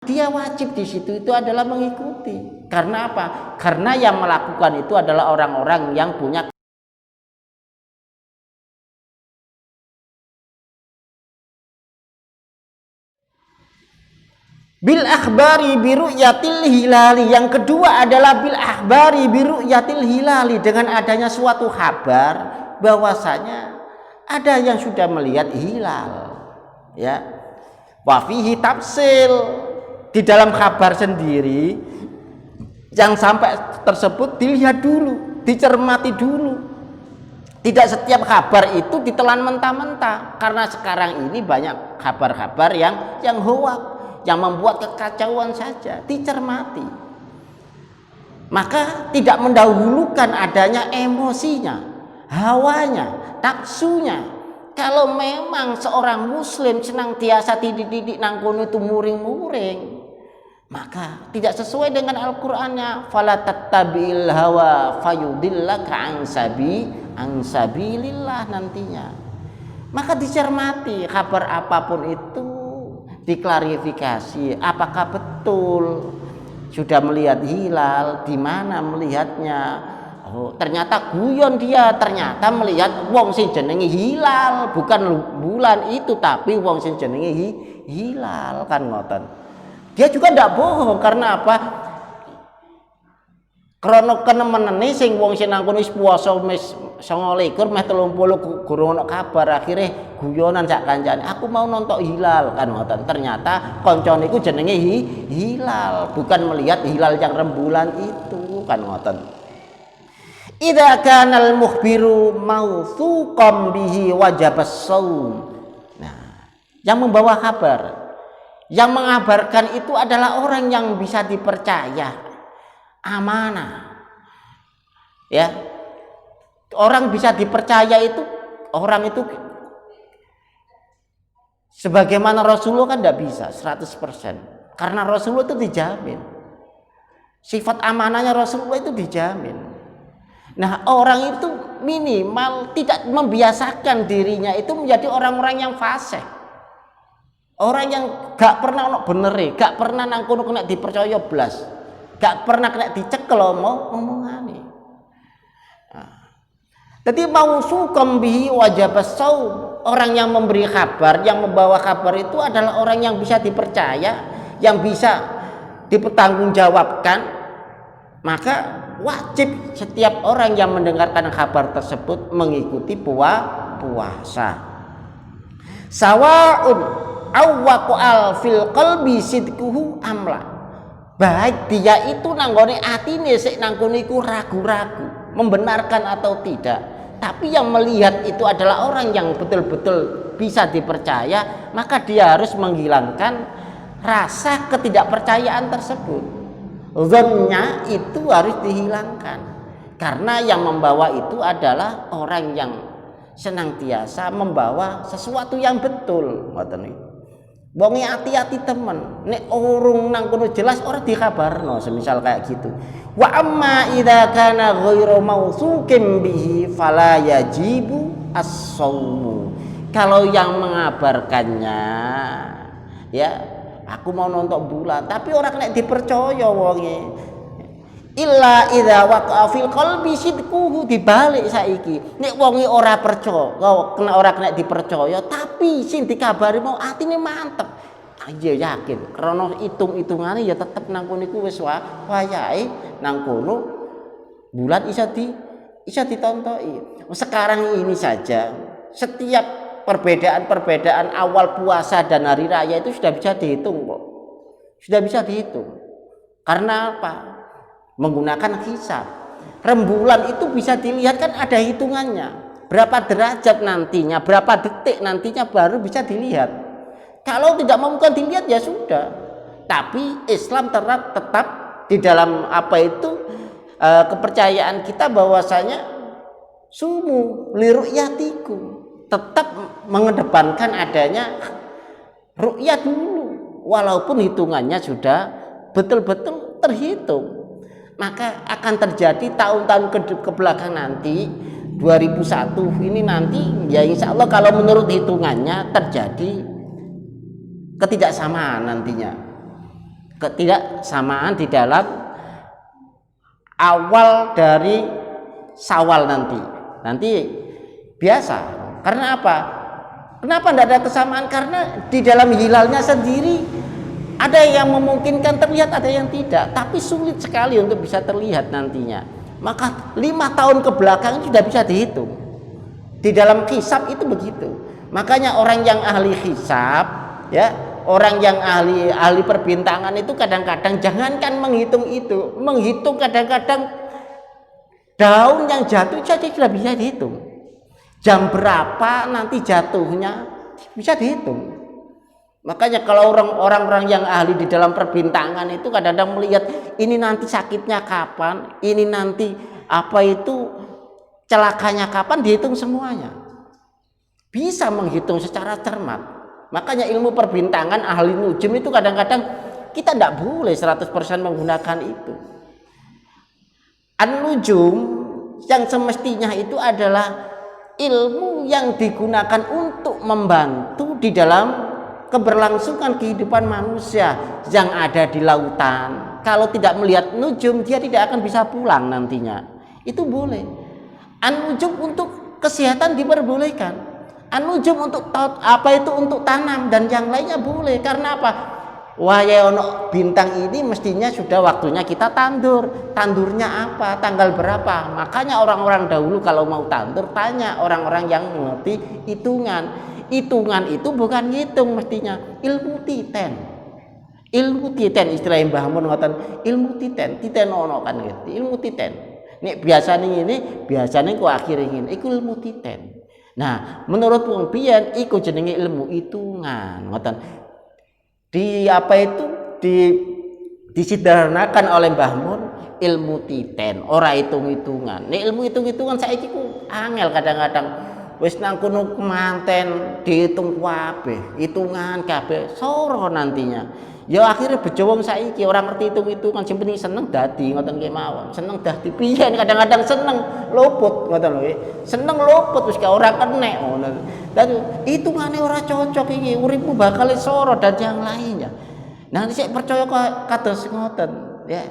dia wajib di situ itu adalah mengikuti. Karena apa? Karena yang melakukan itu adalah orang-orang yang punya bil akhbari biru'yatil hilali. Yang kedua adalah bil akhbari biru'yatil hilali, dengan adanya suatu kabar bahwasanya ada yang sudah melihat hilal, ya. Wa fihi tafsil, di dalam kabar sendiri yang sampai tersebut dilihat dulu, dicermati dulu. Tidak setiap kabar itu ditelan mentah-mentah, karena sekarang ini banyak kabar-kabar yang hoak, yang membuat kekacauan saja. Dicermati, maka tidak mendahulukan adanya emosinya, hawanya, nafsunya. Kalau memang seorang muslim senantiasa tidik-tidik nangkono itu muring-muring, maka tidak sesuai dengan Al-Qur'annya. Fala tattabi'il hawa fayudillaka an sabilillah nantinya. Maka dicermati kabar apapun itu, diklarifikasi apakah betul sudah melihat hilal, di mana melihatnya. Oh, ternyata guyon dia, ternyata melihat wong sing jenenge hilal, bukan bulan itu tapi wong sing jenenge hilal, kan ngoten. Dia juga ndak bohong, karena apa? Krana kenemenene sing wong sing nang kono wis puasa mes 29 meh 30 gurung ono kabar, akhire guyonan sak kancane, aku mau nonton hilal, kan ngoten. Ternyata kancane iku jenenge hilal, bukan melihat hilal yang rembulan itu, kan ngoten. Idza kana al-mukhbiru mawthuqan bihi wajib as-shaum. Nah, yang membawa kabar, yang mengabarkan itu adalah orang yang bisa dipercaya, amanah. Ya. Orang bisa dipercaya itu, orang itu sebagaimana Rasulullah kan tidak bisa 100%. Karena Rasulullah itu dijamin. Sifat amanahnya Rasulullah itu dijamin. Nah, orang itu minimal tidak membiasakan dirinya itu menjadi orang-orang yang fasih. Orang yang gak pernah ono benere, gak pernah nang kono kena dipercaya blas. Gak pernah kena dicekel omongane. Nah, jadi mausuqam bihi wajibas shaum. Orang yang memberi kabar, yang membawa kabar itu adalah orang yang bisa dipercaya, yang bisa dipertanggungjawabkan. Maka wajib setiap orang yang mendengarkan kabar tersebut mengikuti puasa. Sawa'un awwaqal fil qalbi sidquhu amla. Baik dia itu nanggone atine sik nangkono iku ragu-ragu, membenarkan atau tidak. Tapi yang melihat itu adalah orang yang betul-betul bisa dipercaya, maka dia harus menghilangkan rasa ketidakpercayaan tersebut. Zonnya itu harus dihilangkan, karena yang membawa itu adalah orang yang senantiasa membawa sesuatu yang betul. Ngoten iki. Wonge hati-hati temen, nek urung nang kono jelas ora dikabarno, semisal kayak gitu. Wa amma idza kana ghairu mausuqin bihi fala yajibu as-shaumu. Kalau yang mengabarkannya, ya aku mau nonton bulan, tapi orang kena dipercaya wonge. Illa idza waqa'a fil qalbi sidquhu, dibalik saiki. Nek wonge ora percaya, ora kena dipercaya, tapi sing dikabari mau atine mantep. Aja yakin, krana hitung-hitungane ya tetep nang kono iku wis wayahe nang kono bulan iso ditontoki. Sekarang ini saja setiap perbedaan awal puasa dan hari raya itu sudah bisa dihitung kok. Sudah bisa dihitung. Karena apa? Menggunakan hisab. Rembulan itu bisa dilihat kan ada hitungannya. Berapa derajat nantinya, berapa detik nantinya baru bisa dilihat. Kalau tidak memungkinkan dilihat ya sudah. Tapi Islam tetap di dalam apa itu kepercayaan kita bahwasanya sumu liru'yatiku, tetap mengedepankan adanya ru'yat dulu, walaupun hitungannya sudah betul-betul terhitung. Maka akan terjadi tahun-tahun ke belakang nanti 2001 ini nanti ya insya Allah kalau menurut hitungannya terjadi ketidaksamaan nantinya. ketidaksamaan di dalam awal dari Syawal nanti biasa. Karena apa? Kenapa tidak ada kesamaan? Karena di dalam hilalnya sendiri ada yang memungkinkan terlihat, ada yang tidak, tapi sulit sekali untuk bisa terlihat nantinya. Maka 5 tahun ke belakang sudah bisa dihitung. Di dalam hisab itu begitu. Makanya orang yang ahli hisab, ya, orang yang ahli perbintangan itu kadang-kadang jangankan menghitung itu, menghitung kadang-kadang daun yang jatuh saja sudah bisa dihitung. Jam berapa nanti jatuhnya bisa dihitung. Makanya kalau orang-orang yang ahli di dalam perbintangan itu kadang-kadang melihat ini nanti sakitnya kapan, ini nanti apa itu celakanya kapan, dihitung semuanya. Bisa menghitung secara cermat. Makanya ilmu perbintangan ahli nujum itu kadang-kadang kita tidak boleh 100% menggunakan itu. An-nujum yang semestinya itu adalah ilmu yang digunakan untuk membantu di dalam keberlangsungan kehidupan manusia yang ada di lautan. Kalau tidak melihat nujum, dia tidak akan bisa pulang nantinya. Itu boleh. An-nujum untuk kesehatan diperbolehkan. An-nujum untuk untuk tanam dan yang lainnya boleh. Karena apa? Wah, ya ono bintang ini mestinya sudah waktunya kita tandur. Tandurnya apa? Tanggal berapa? Makanya orang-orang dahulu kalau mau tandur tanya orang-orang yang mengerti hitungan. Hitungan itu bukan ngitung mestinya, ilmu titen. Ilmu titen istilah Mbah Mun ngoten, ilmu titen. Titen ono kan ngerti, ilmu titen. Nek biasane ku akhire ngene, iku ilmu titen. Nah, menurut wong biyen iku jenenge ilmu hitungan, ngoten. Disederhanakan oleh Mbah Mun ilmu titen, ora hitung-hitungan. Nek ilmu hitung-hitungan saiki ku angel kadang-kadang wis nang kono kemanten dihitung kabeh, hitungan kabeh soro nantinya. Ya akhirnya bejo wong saiki ora ngerti hitung-hitungan, sing penting seneng dadi ngoten nggih mawon. Seneng dadi piye kadang-kadang seneng luput ngoten lho. Seneng luput wis gak ora kenek ngono. Dadi hitungane ora cocok iki, uripmu bakal soro dan yang lainnya. Nanti saya percaya kados ngoten ya.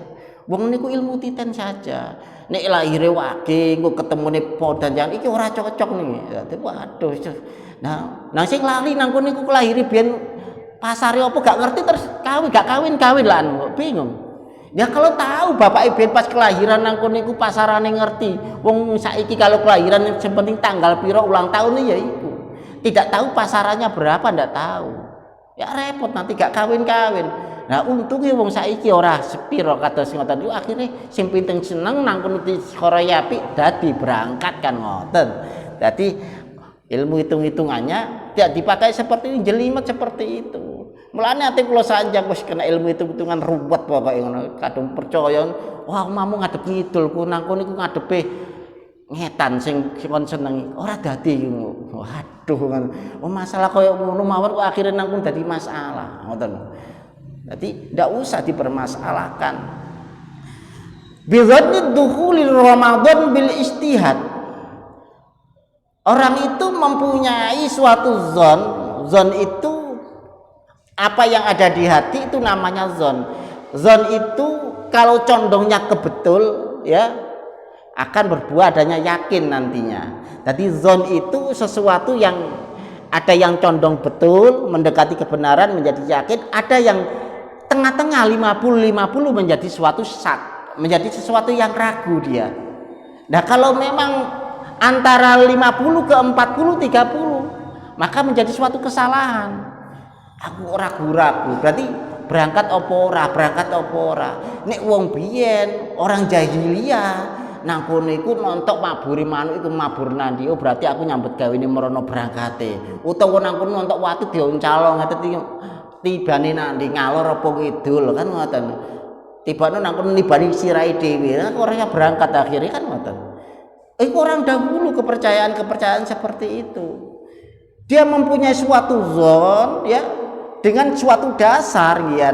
Wong niku ilmu titen saja. Nek lahire wage engko ketemune podan yang iki ora cocok nih. Dadi waduh. Nah sing lali nang kono niku kelahire biyen pasare apa gak ngerti terus gak kawin lah bingung. Ya kalau tahu bapak ibu pas kelahiran nang kono niku pasarane ngerti. Wong saiki kalau kelahiran yang penting tanggal piro ulang tahun ya iku. Tidak tahu pasarannya berapa ndak tahu. Ya repot nanti gak kawin-kawin. Nah untungnya wong saiki ora sepiro kados ngoten iku akhire sing pinten seneng nang kono diskoroya apik dadi berangkat kan ngoten. Dadi ilmu hitung-hitungannya tidak dipakai seperti ini, jelimet seperti itu. Mulane ati kula sanjang wis kena ilmu hitung-hitungan ruwet pokoke ngono. Kadung percaya wah mamu ngadep ngidul ku nang kono iku ngadepe ngetan sing kon senengi ora dadi ngono. Waduh kan. Oh masalah koyo ngono mawon kok akhire nang kono dadi masalah ngoten. Jadi tidak usah dipermasalahkan. Bidzanni dukhulil Ramadan bil istihad. Orang itu mempunyai suatu zon itu apa yang ada di hati itu namanya zon. Zon itu kalau condongnya ke betul ya akan berbuah adanya yakin nantinya. Jadi zon itu sesuatu yang ada yang condong betul mendekati kebenaran menjadi yakin, ada yang tengah-tengah 50-50 menjadi suatu syak, menjadi sesuatu yang ragu dia. Nah kalau memang antara 50 ke 40 30 maka menjadi suatu kesalahan. Aku ragu-ragu berarti berangkat opora nek wong biyen orang jahiliyah nang kono iku nontok maburi manuk iku mabur nandi oh berarti aku nyambut gawene merono berangkate utawa nang kono nontok watu dioncalo ngateti tibane nandi ngalor apa kidul kan ngoten tibane nang kono nibani sirahe dhewe ora berangkat akhirnya kan ngoten. Orang dahulu kepercayaan seperti itu. Dia mempunyai suatu zon ya dengan suatu dasar ya.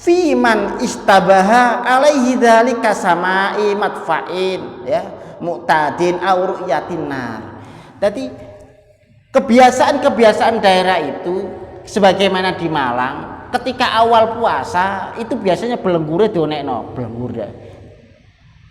Fiman istabaha alaihi dzalika sama'i madfa'in ya mu'tadin aw ru'yatin nar. Jadi kebiasaan daerah itu sebagaimana di Malang ketika awal puasa itu biasanya belenggure donekno, belenggur ya.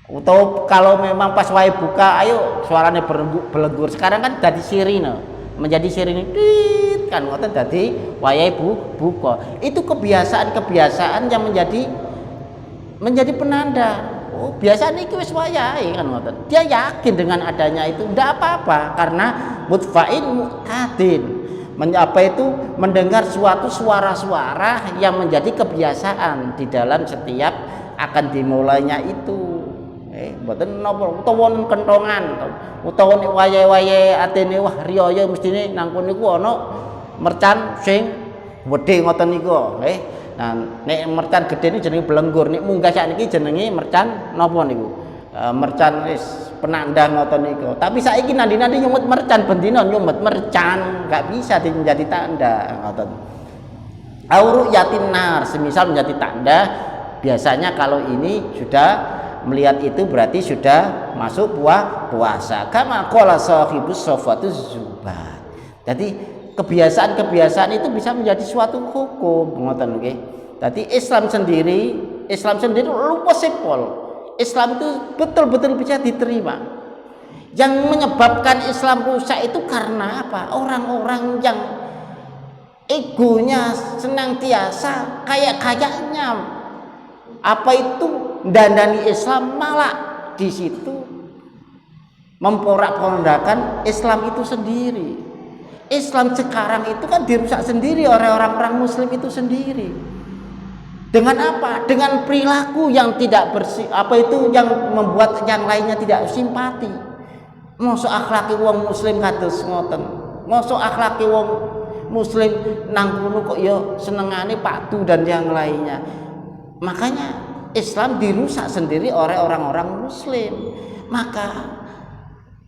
Atau kalau memang pas wae buka, ayo suaranya belenggur. Sekarang kan jadi sirine, menjadi sirine tit kan ngoten dadi wayahe buka. Itu kebiasaan-kebiasaan yang menjadi penanda. Oh, biasanya iki wis wayahe kan ngoten. Dia yakin dengan adanya itu ndak apa-apa karena mutfain mu'tadin. Apa itu mendengar suatu suara-suara yang menjadi kebiasaan di dalam setiap akan dimulainya itu. Mboten napa utawa kentongan utawa nek wayahe atene wah riyaya mestine nang kono niku ana mercan sing gedhe ngoten niku nggih. Nah, nek mercan gedhe niku jenenge belenggur, nek munggah sakniki jenenge mercan napa niku? Mercan wis penandang ngoten niku. Tapi saiki nandi-nandi nyumut mercan bendina nyumut mercan, enggak bisa menjadi tanda ngoten. Auru yatin nar semisal menjadi tanda, biasanya kalau ini sudah melihat itu berarti sudah masuk puasa. Kama qala sahibus safatuz zubat. Jadi kebiasaan-kebiasaan itu bisa menjadi suatu hukum ngoten nggih. Jadi Islam sendiri lupa sepol. Islam itu betul-betul bisa diterima. Yang menyebabkan Islam rusak itu karena apa? Orang-orang yang egonya senantiasa kayak-kayaknya apa itu dandani Islam, malah di situ memporak-porandakan Islam itu sendiri. Islam sekarang itu kan dirusak sendiri oleh orang-orang muslim itu sendiri. Dengan apa? Dengan perilaku yang tidak bersih, apa itu yang membuat yang lainnya tidak simpati. Mosok akhlaki wong muslim kados ngoten. Mosok akhlaki wong muslim nang kono kok ya senengane padu dan yang lainnya. Makanya Islam dirusak sendiri oleh orang-orang muslim. Maka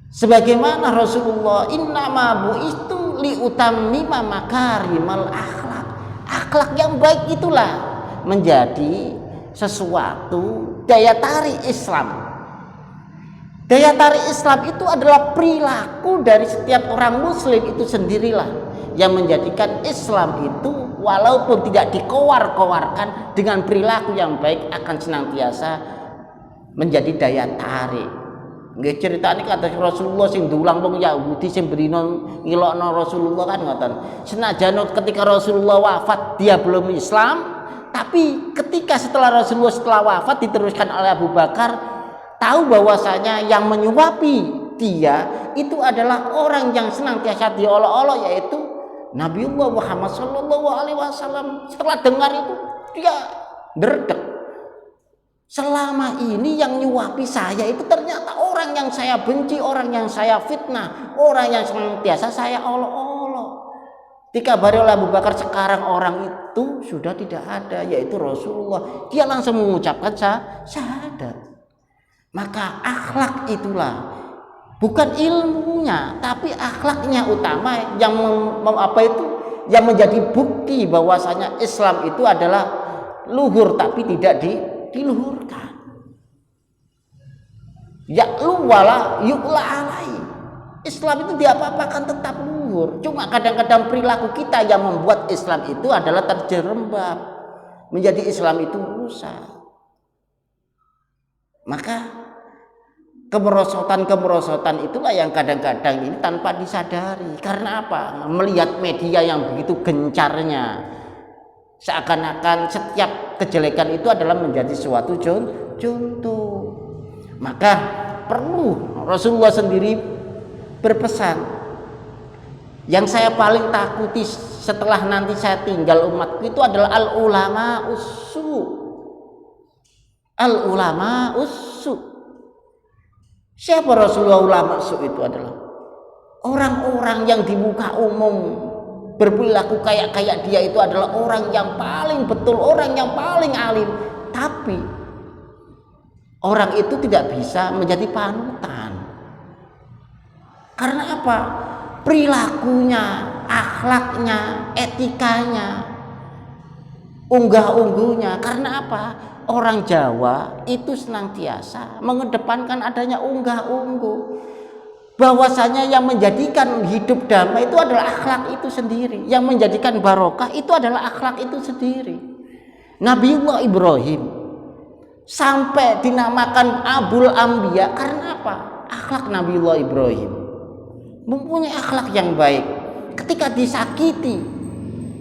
sebagaimana Rasulullah innama bu'istu liutammima makarimal akhlak. Akhlak yang baik itulah menjadi sesuatu daya tarik Islam. Daya tarik Islam itu adalah perilaku dari setiap orang muslim itu sendirilah yang menjadikan Islam itu walaupun tidak dikowar-kowarkan dengan perilaku yang baik akan senantiasa menjadi daya tarik. Nggih ceritane kata Rasulullah sing dulang wong Yahudi sing berino ngilokno Rasulullah kan ngoten. Senajan ketika Rasulullah wafat dia belum Islam, tapi ketika setelah wafat diteruskan oleh Abu Bakar, tahu bahwasanya yang menyuapi dia itu adalah orang yang senantiasa diolok-olok yaitu Nabiullah Muhammad sallallahu alaihi wasallam. Setelah dengar itu dia berdek. Selama ini yang nyuapi saya itu ternyata orang yang saya benci, orang yang saya fitnah, orang yang senantiasa saya olok-olok. Dikabari oleh Abu Bakar sekarang orang itu sudah tidak ada, yaitu Rasulullah. Dia langsung mengucapkan syahadat. Maka akhlak itulah, bukan ilmunya, tapi akhlaknya utama yang yang menjadi bukti bahwasanya Islam itu adalah luhur tapi tidak diluhurkan. Ya'lu wala yu'la alai. Islam itu diapa-apakan tetap luhur. Cuma kadang-kadang perilaku kita yang membuat Islam itu adalah terjerembab, menjadi Islam itu rusak. Maka kemerosotan itulah yang kadang-kadang ini tanpa disadari. Karena apa? Melihat media yang begitu gencarnya, seakan-akan setiap kejelekan itu adalah menjadi suatu contoh. Maka perlu Rasulullah sendiri berpesan, yang saya paling takuti setelah nanti saya tinggal umatku itu adalah al-ulama ussu. Siapa Rasulullah ulama ussu itu adalah orang-orang yang di muka umum berperilaku kayak dia itu adalah orang yang paling betul, orang yang paling alim, tapi orang itu tidak bisa menjadi panutan. Karena apa? Perilakunya, akhlaknya, etikanya, unggah-ungguhnya. Karena apa? Orang Jawa itu senantiasa mengedepankan adanya unggah-ungguh. bahwasanya yang menjadikan hidup damai itu adalah akhlak itu sendiri, yang menjadikan barokah itu adalah akhlak itu sendiri. Nabiullah Ibrahim sampai dinamakan Abul Anbiya karena apa? Akhlak Nabiullah Ibrahim mempunyai akhlak yang baik. Ketika disakiti,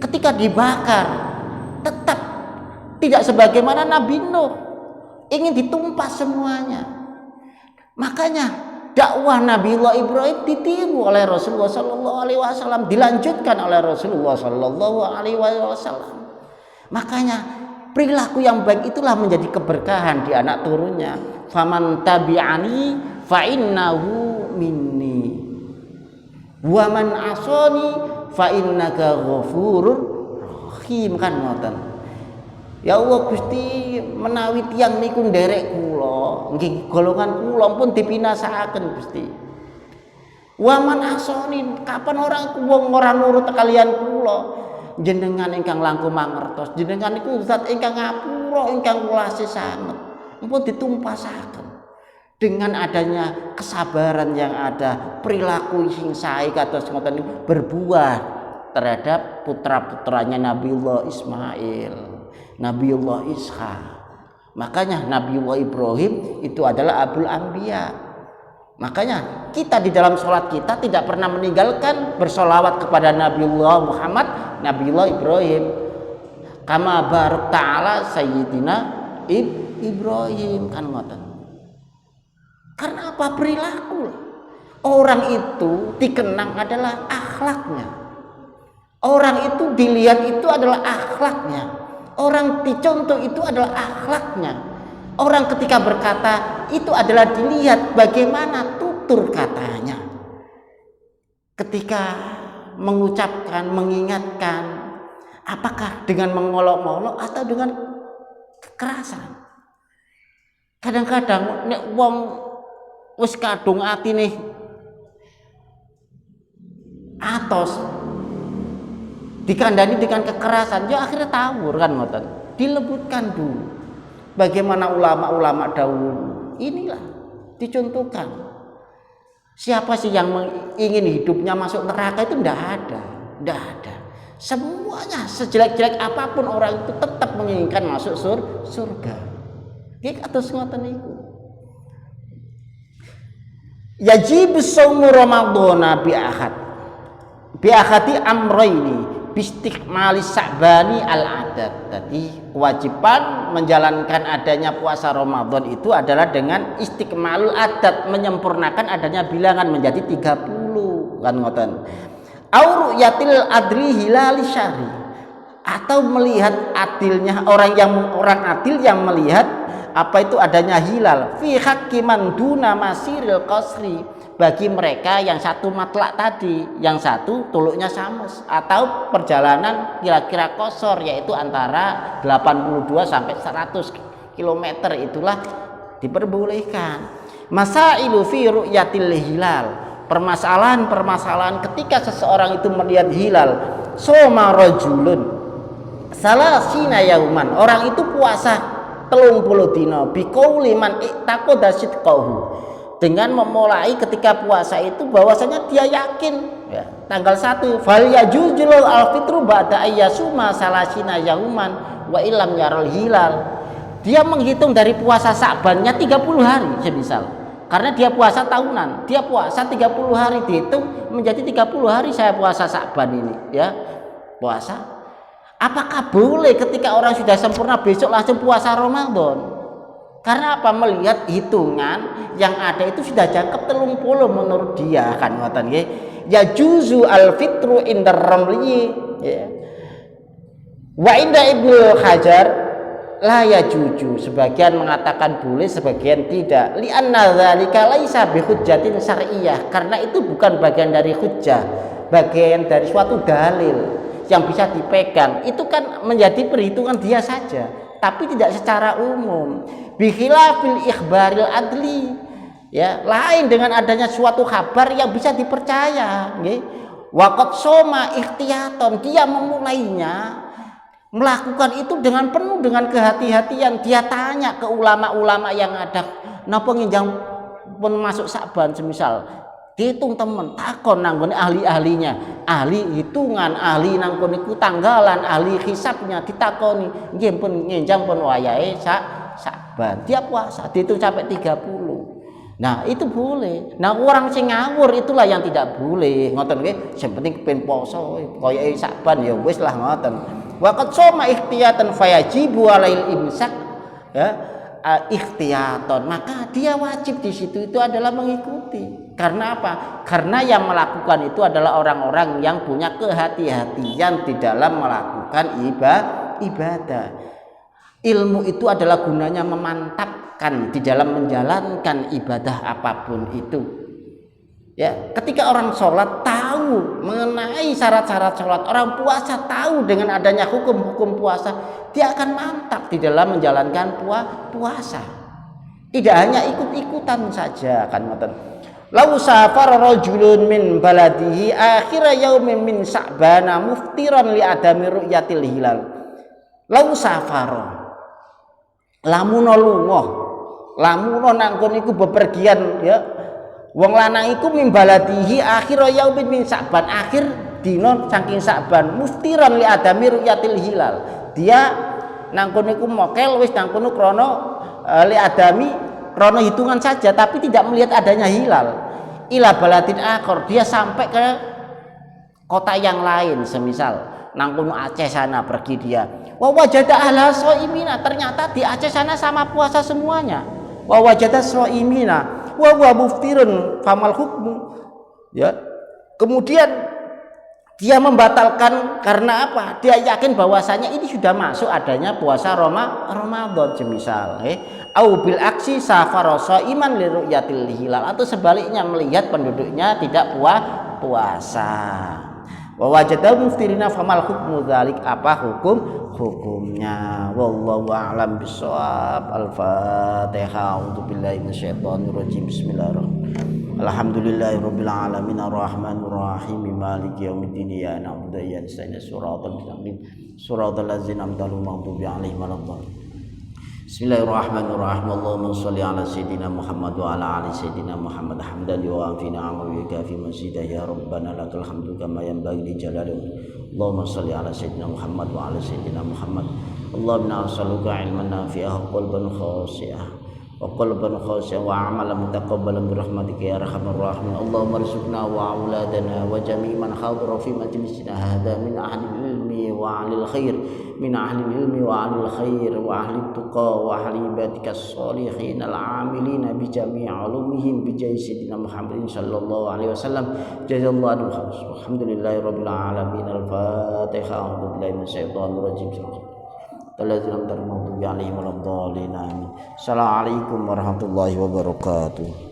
ketika dibakar, tetap tidak sebagaimana Nabi Nuh, ingin ditumpas semuanya. Makanya dakwah Nabiullah Ibrahim ditiru oleh Rasulullah Sallallahu Alaihi Wasallam, dilanjutkan oleh Rasulullah Sallallahu Alaihi Wasallam. Makanya perilaku yang baik itulah menjadi keberkahan di anak turunnya. Faman tabi'ani fa innahu minni wa man asani fa innaka ghafurur rahim, kan ngoten. Ya Allah Gusti, menawi tiyang niku nderek kula, nggih golongan kula pun dipinasakaken Gusti. Wa man asani, kapan orang wong ora nurut kalian kula, jenengan ingkang langkung mangertos, jenengan niku zat ingkang ngapura, ingkang welase sanget, pun ditumpasaken. Dengan adanya kesabaran yang ada, perilaku sing sae kados ngoten niku berbuah terhadap putra-putranya Nabiullah Ismail, Nabiullah Ishak. Makanya Nabiullah Ibrahim itu adalah Abul Anbiya. Makanya kita di dalam sholat kita tidak pernah meninggalkan bersolawat kepada Nabiullah Muhammad, Nabiullah Ibrahim. Kama barak ta'ala Sayyidina Ibrahim, kan ngoten. Karena apa? Perilaku. Orang itu dikenang adalah akhlaknya. Orang itu dilihat itu adalah akhlaknya. Orang dicontoh itu adalah akhlaknya. Orang ketika berkata itu adalah dilihat bagaimana tutur katanya. Ketika mengucapkan, mengingatkan, apakah dengan mengolok-olok atau dengan kekerasan. Kadang-kadang nek wong wis kadung atine atos dikandani dengan kekerasan, ya akhirnya tawur, kan ngoten. Dilebutkan dulu. Bagaimana ulama-ulama dahulu, inilah dicontohkan. Siapa sih yang ingin hidupnya masuk neraka? Itu tidak ada. Semuanya sejelek-jelek apapun orang itu tetap menginginkan masuk surga. Iki atus ngoten niku. Yajib shaumu Ramadhana bi ahadi amrayni bistiqmali sa'bani al-adat. Jadi kewajiban menjalankan adanya puasa Ramadan itu adalah dengan istiqmalul adat, menyempurnakan adanya bilangan menjadi 30, kan ngoten. Au ru'yatil adri hilali syahri, atau melihat adilnya orang adil yang melihat apa itu adanya hilal fi haqqi man duna masiril qasri, bagi mereka yang satu matlak tadi, yang satu tuluknya samus atau perjalanan kira-kira kosor, yaitu antara 82 sampai 100 km, itulah diperbolehkan. Masailu fi ru'yatil hilal, permasalahan ketika seseorang itu melihat hilal. Soma rajulun salasina yauman, orang itu puasa 30 dina biqauli man ittaqada sidqahu, dengan memulai ketika puasa itu bahwasanya dia yakin ya, tanggal 1 fal yajuzul alfitru ba'da ayyasuma salasina yauman wa illam yaral hilal. Dia menghitung dari puasa Sa'bannya 30 hari semisal, karena dia puasa tahunan, dia puasa 30 hari, dihitung menjadi 30 hari saya puasa Sa'ban ini ya, puasa. Apakah boleh ketika orang sudah sempurna besok langsung puasa Ramadan? Karena apa? Melihat hitungan yang ada itu sudah jangkep 30 menurut dia, kan ngoten nggih. Ya juzu al fitru indar ramli ya. Wa inda Ibnu Hajar la ya juju, sebagian mengatakan boleh, sebagian tidak. Li anna dzalika laisa bi hujjatin syar'iyyah, karena itu bukan bagian dari hujjah, bagian dari suatu dalil yang bisa dipegang. Itu kan menjadi perhitungan dia saja, tapi tidak secara umum. Bikhilafil ikhbaril adli ya, lain dengan adanya suatu kabar yang bisa dipercaya nggih. Waqat soma ikhtiyaton, dia memulainya, melakukan itu dengan penuh dengan kehati-hatian. Dia tanya ke ulama-ulama yang ada, napa nginjang pun masuk Sa'ban semisal dihitung temen, takon nang gone ahli-ahlinya, ahli hitungan, ahli nang kono iku tanggalan, ahli hisabnya ditakoni, nggih pun ngenjang pun wayahe Sa'ban. Dia puasa dihitung sampai 30. Nah, itu boleh. Nah, orang sing ngawur itulah yang tidak boleh. Ngoten nggih, sing penting kepen poso koyoke Sa'ban ya wis lah ngoten. Wa qad soma ikhtiyatan fayajibu alail imsak. Ya, ikhtiyatan, maka dia wajib di situ itu adalah mengikuti. Karena apa? Karena yang melakukan itu adalah orang-orang yang punya kehati-hatian di dalam melakukan ibadah. Ilmu itu adalah gunanya memantapkan di dalam menjalankan ibadah apapun itu. Ya, ketika orang sholat tahu mengenai syarat-syarat sholat, orang puasa tahu dengan adanya hukum-hukum puasa, dia akan mantap di dalam menjalankan puasa. Tidak hanya ikut-ikutan saja, kan ngoten. Lau safar rajulun min baladihi akhir yaumin min Sa'bana muftiran li adami ru'yatil hilal. Lau safar, lamuno lunga, lamuno nang kono iku bepergian ya. Wong lanang iku min baladihi akhir yaumin min Sa'ban, akhir dina saking Sa'ban muftiran li adami ru'yatil hilal. Dia nang kono iku mokel wis nang kono krana li adami krana hitungan saja tapi tidak melihat adanya hilal. Ila baladin akhir, dia sampai ke kota yang lain, semisal nang kono Aceh sana pergi dia. Wa wajada ahla shaimina, ternyata di Aceh sana sama puasa semuanya. Wa wajada shaimina wa huwa muftirun famal hukmu. Ya. Kemudian dia membatalkan karena apa? Dia yakin bahwasanya ini sudah masuk adanya puasa Ramadan semisal, au bil aksi safara shaiman li ru'yatil hilal, atau sebaliknya melihat penduduknya tidak puasa. Wa wajada muftirina famal hukmu dzalik, apa hukumnya? Wallahu a'lam bissawab. Al-Fatihah. A'udzubillahi minasyaitonir rajim. Bismillahirrahmanirrahim. Alhamdulillahirabbil alamin arrahmanir rahim maliki yaumiddin ya na'budu wa iyyaka nasta'in siratal mustaqim siratal ladzina an'amta 'alaihim ghairil alaihim waladdallin. Bismillahirrahmanirrahim. Allahumma shalli ala sayyidina Muhammad wa ala ali sayyidina Muhammad hamdan yu'afi ni'amahu wa yukafi mazidah ya rabbana lakal hamdu kama yanbaghi li jalali. Allahumma shalli ala sayyidina Muhammad wa ala sayyidina Muhammad. Allahumma nas'aluka ilman nafi'ah wa qalban khashi'ah wa qalban khashi'an wa amalan mutaqabbalan bi rahmatika ya arhamar rahimin. Allahumma arzuqna wa auladana wa jami' man hadara fi majlisina hadha min ahli ilmi wa ahli khair, min ahli ilmi wa ahli khair wa ahli tuqa wa ahli ibadika sholihin al-amilin bi jami' ulumihim bi jahi sayyidina Muhammadin sallallahu alaihi wasallam. Jazallahu khairan. Alhamdulillahirabbil alamin. Al-Fatihah. A'udzu billahi minasyaitonir rajim. Assalamualaikum warahmatullahi wabarakatuh.